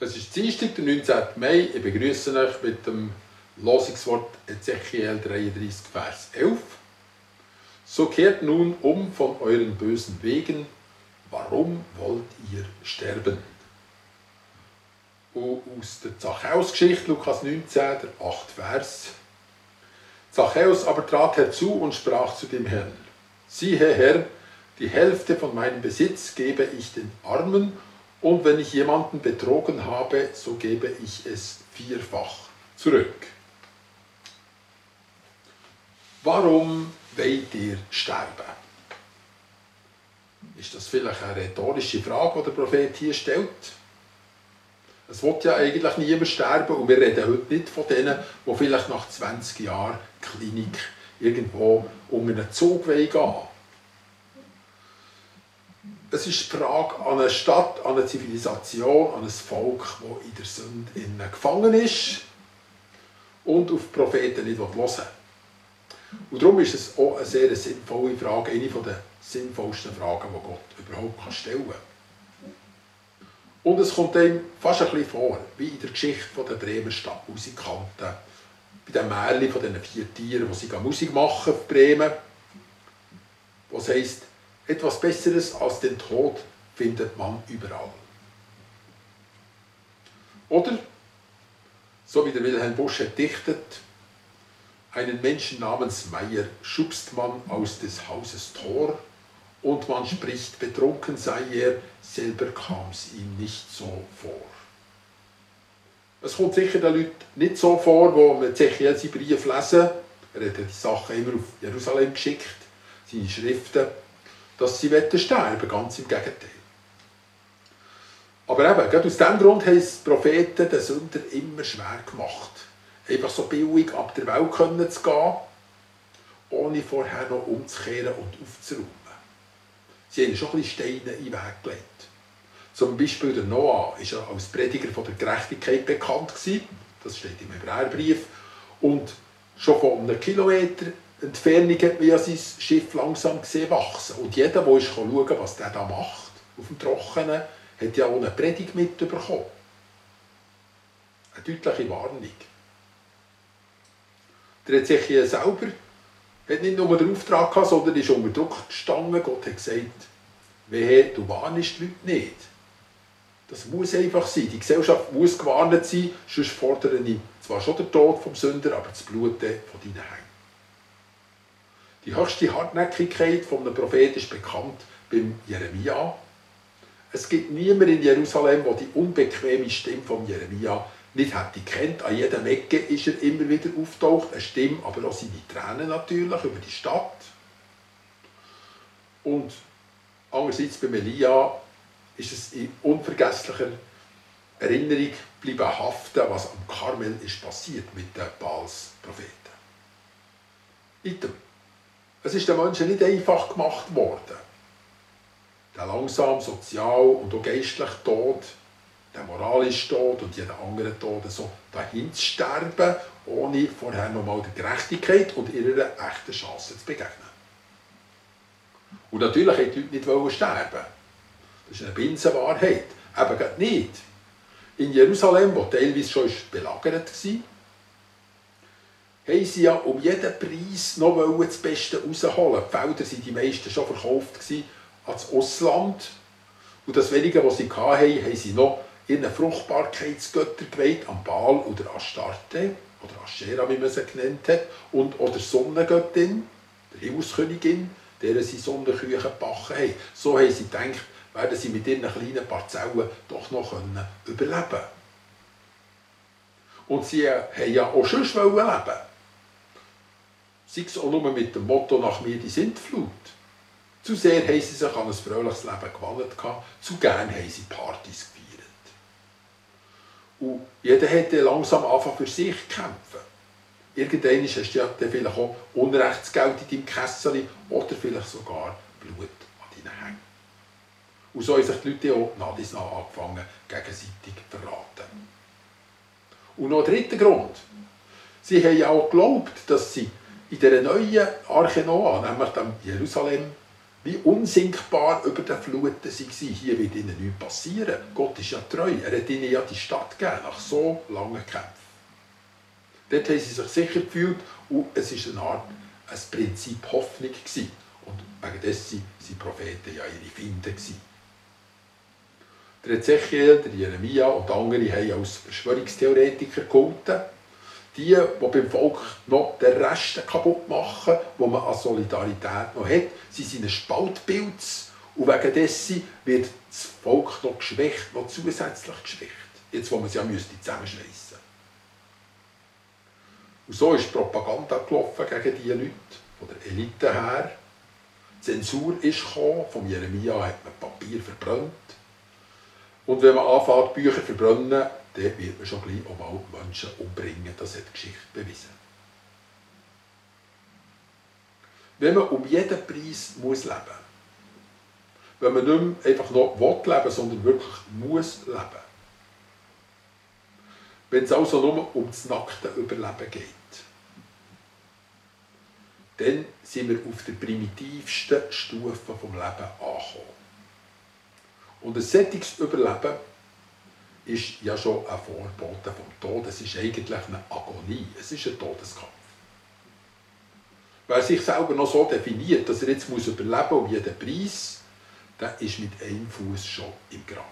Es ist Dienstag, der 19. Mai. Ich begrüße euch mit dem Losungswort Ezechiel 33, Vers 11. So kehrt nun um von euren bösen Wegen. Warum wollt ihr sterben? Und aus der Zachäus-Geschichte, Lukas 19, der 8. Vers. Zachäus aber trat herzu und sprach zu dem Herrn: Siehe, Herr, die Hälfte von meinem Besitz gebe ich den Armen, und wenn ich jemanden betrogen habe, so gebe ich es vierfach zurück. Warum wollt ihr sterben? Ist das vielleicht eine rhetorische Frage, die der Prophet hier stellt? Es will ja eigentlich niemand sterben, und wir reden heute nicht von denen, die vielleicht nach 20 Jahren Klinik irgendwo unter einen Zug gehen wollen. Es ist die Frage an eine Stadt, an eine Zivilisation, an ein Volk, das in der Sünde gefangen ist und auf die Propheten nicht hören will. Und darum ist es auch eine sehr sinnvolle Frage, eine der sinnvollsten Fragen, die Gott überhaupt stellen kann. Und es kommt einem fast ein bisschen vor, wie in der Geschichte der Bremer Stadtmusikanten, bei dem Märchen von diesen 4 Tieren, die sie Musik machen in Bremen, wo es heisst, etwas Besseres als den Tod findet man überall. Oder, so wie der Wilhelm Busch hat dichtet, einen Menschen namens Meier schubst man aus des Hauses Tor, und man spricht, betrunken sei er, selber kam es ihm nicht so vor. Es kommt sicher den Leuten nicht so vor, wo wir Ezechiel seinen Brief lesen, er hat die Sachen immer auf Jerusalem geschickt, seine Schriften, dass sie sterben wollen, ganz im Gegenteil. Aber eben, gerade aus diesem Grund haben die Propheten den Sünder immer schwer gemacht, einfach so billig ab der Welt zu gehen, ohne vorher noch umzukehren und aufzuräumen. Sie haben schon ein bisschen Steine in den Weg gelegt. Zum Beispiel der Noah war ja als Prediger von der Gerechtigkeit bekannt gewesen. Das steht im Hebräerbrief. Und schon von einem Kilometer Entfernung hat man ja sein Schiff langsam gesehen wachsen. Und jeder, der schauen kann, was der da macht, auf dem Trockenen, hat ja auch eine Predigt mitbekommen. Eine deutliche Warnung. Der Ezechiel selber hat nicht nur den Auftrag gehabt, sondern ist unter Druck gestanden. Gott hat gesagt, wehe, du warnest die Leute nicht. Das muss einfach sein. Die Gesellschaft muss gewarnt sein, sonst fordere ich zwar schon den Tod vom Sünder, aber das Blut von deinen Händen. Die höchste Hartnäckigkeit eines Propheten ist bekannt beim Jeremia. Es gibt niemanden in Jerusalem, der die unbequeme Stimme von Jeremia nicht hätte gekannt. An jeder Ecke ist er immer wieder auftaucht, eine Stimme, aber auch seine Tränen natürlich über die Stadt. Und andererseits bei Elia ist es in unvergesslicher Erinnerung bleiben haften, was am Karmel ist passiert mit den Baals-Propheten. Item. Es ist den Menschen nicht einfach gemacht worden. Der langsam, sozial und auch geistliche Tod, der moralische Tod und jeder andere Tod, so dahin zu sterben, ohne vorher nochmal der Gerechtigkeit und ihrer echten Chance zu begegnen. Und natürlich wollten die Leute nicht sterben. Das ist eine Binsenwahrheit. Eben gerade nicht. In Jerusalem, wo teilweise schon belagert war, haben sie ja um jeden Preis noch das Beste rausholen. Die Felder waren die meisten schon verkauft ans Ausland. Und das Wenige, was sie hatten, haben sie noch ihren Fruchtbarkeitsgötter geweiht, an Baal oder Astarte, oder Aschera, wie man sie genannt hat, und oder Sonnengöttin, der Himmelskönigin, deren sie Sonnenküche gebacken haben. So haben sie gedacht, werden sie mit ihren kleinen Parzellen doch noch überleben können. Und sie wollten ja auch sonst leben. Sei es auch nur mit dem Motto «Nach mir die Sintflut». Zu sehr haben sie sich an ein fröhliches Leben gewandt, zu gern haben sie Partys gefeiert. Und jeder hätte langsam angefangen für sich zu kämpfen. Irgendwann hast du ja vielleicht auch Unrechtsgeld in deinem Kessel oder vielleicht sogar Blut an deinen Händen. Und so haben sich die Leute auch nach und nach angefangen, gegenseitig zu verraten. Und noch ein dritter Grund. Sie haben ja auch geglaubt, dass sie in dieser neuen Arche Noah, nämlich dem Jerusalem, wie unsinkbar über den Fluten sie waren. Hier wird ihnen nichts passieren. Gott ist ja treu. Er hat ihnen ja die Stadt gegeben, nach so langen Kämpfen. Dort haben sie sich sicher gefühlt und es war ein Prinzip Hoffnung gewesen. Und wegen dessen waren Propheten ja ihre Feinde gewesen. Der Ezechiel, der Jeremia und andere haben als Verschwörungstheoretiker gehalten. Die beim Volk noch den Rest kaputt machen, den man an Solidarität noch hat. Sie sind ein Spaltpilz und wegen dessen wird das Volk noch geschwächt, noch zusätzlich geschwächt. Jetzt, wo man es ja zusammenschweissen müsste. Und so ist Propaganda gelaufen gegen diese Leute, von der Elite her. Die Zensur ist gekommen, von Jeremia hat man Papier verbrannt. Und wenn man anfängt, Bücher zu verbrennen, dann wird man schon gleich auch mal Menschen umbringen. Das hat die Geschichte bewiesen. Wenn man um jeden Preis muss leben muss, wenn man nicht mehr einfach noch leben will, sondern wirklich muss leben, wenn es also nur um das nackte Überleben geht, dann sind wir auf der primitivsten Stufe vom Leben angekommen. Und ein solches Überleben ist ja schon ein Vorbote vom Tod. Es ist eigentlich eine Agonie, es ist ein Todeskampf. Wer sich selber noch so definiert, dass er jetzt überleben muss um jeden Preis, der ist mit einem Fuß schon im Grab.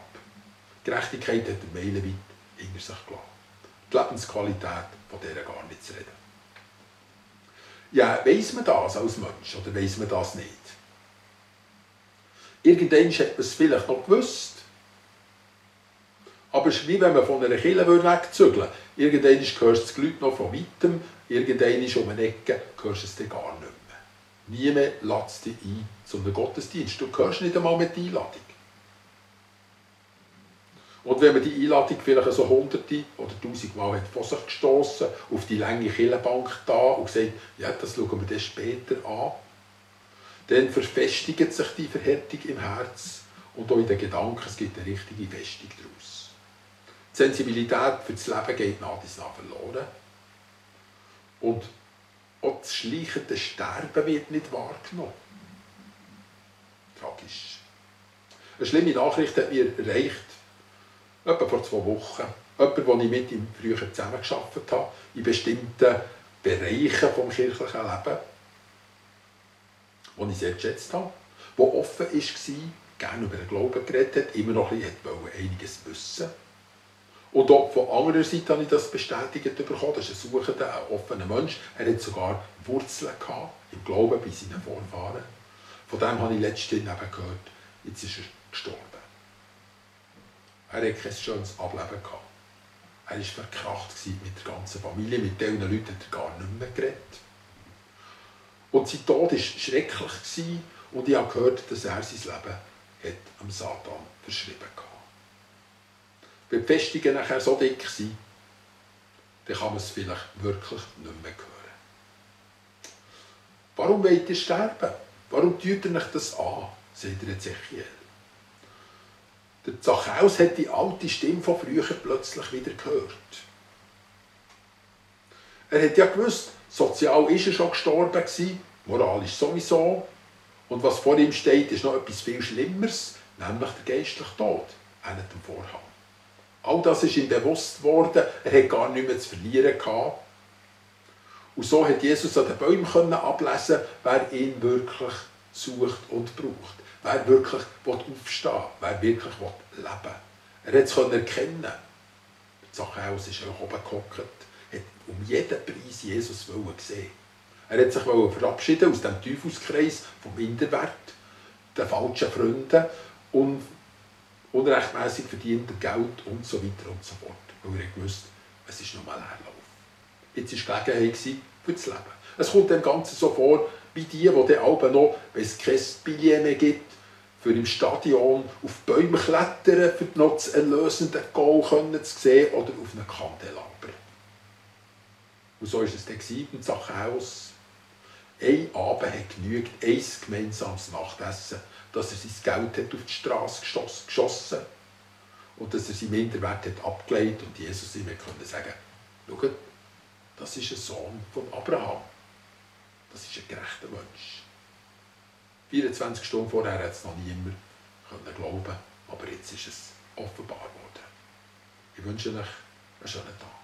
Die Gerechtigkeit hat er meilenweit hinter sich gelassen. Die Lebensqualität, von der gar nicht zu reden. Ja, weiss man das als Mensch oder weiss man das nicht? Irgendwann hat man es vielleicht noch gewusst. Aber es ist wie wenn man von einer Kirche wegzügeln würde. Irgendwann hörst du die Leute noch von weitem, irgendwann um eine Ecke hörst du es dann gar nicht mehr. Niemand lässt dich ein zu einem Gottesdienst. Du hörst nicht einmal mit der Einladung. Und wenn man die Einladung vielleicht so hunderte oder tausendmal hat von sich gestossen, auf die lange Kirchenbank da und gesagt, ja, das schauen wir dann später an, dann verfestigt sich die Verhärtung im Herz und auch in den Gedanken, es gibt eine richtige Festung daraus. Die Sensibilität für das Leben geht nach und nach verloren. Und auch das schleichende Sterben wird nicht wahrgenommen. Tragisch. Eine schlimme Nachricht hat mir erreicht, etwa vor 2 Wochen. Jemand, den ich mit ihm früher zusammengearbeitet habe, in bestimmten Bereichen des kirchlichen Lebens, die ich sehr geschätzt habe, der offen war, gerne über den Glauben geredet hat, immer noch einiges wissen. Und auch von anderer Seite habe ich das bestätigt bekommen. Das ist ein suchender, ein offener Mensch. Er hat sogar Wurzeln gehabt, im Glauben bei seinen Vorfahren. Von dem habe ich letztens gehört, jetzt ist er gestorben. Er hatte kein schönes Ableben gehabt. Er war verkracht mit der ganzen Familie, mit diesen Leuten hat er gar nicht mehr geredet. Und sein Tod war schrecklich und ich habe gehört, dass er sein Leben am Satan verschrieben hat. Wenn die Festungen nachher so dick sind, dann kann man es vielleicht wirklich nicht mehr hören. Warum wollt ihr sterben? Warum tut ihr euch das an? Sagt der Ezechiel. Der Zachäus hat die alte Stimme von früher plötzlich wieder gehört. Er hat ja gewusst, sozial war er schon gestorben, moralisch sowieso. Und was vor ihm steht, ist noch etwas viel Schlimmeres, nämlich der geistliche Tod, auch nicht dem Vorhang. All das ist ihm bewusst geworden, er hatte gar nichts mehr zu verlieren gehabt. Und so hat Jesus an den Bäumen ablesen, wer ihn wirklich sucht und braucht. Wer wirklich aufstehen will, wer wirklich leben will. Er hat es erkennen. Zachäus ist auch oben gehockt, hat um jeden Preis Jesus sehen. Er hat sich verabschieden aus dem Teufelskreis vom Minderwert, den falschen Freunden und unrechtmäßig verdienter Geld und so weiter und so fort. Weil er wusste, es ist nochmal Leerlauf. Jetzt war Gelegenheit für das Leben. Es kommt dem Ganzen so vor, wie die dann auch noch, wenn es kein Billett mehr gibt, für im Stadion auf Bäume klettern, für noch das erlösende Goal zu sehen oder auf einen Kandelaber. Und so war es dann mit Zachäus. Ein Abend hat genügt, ein gemeinsames Nachtessen, dass er sein Geld auf die Straße geschossen hat und dass er seinen Minderwert abgelegt und Jesus ihm konnte sagen, schau, das ist ein Sohn von Abraham. Das ist ein gerechter Mensch. 24 Stunden vorher hat es noch niemand glauben, aber jetzt ist es offenbar geworden. Ich wünsche euch einen schönen Tag.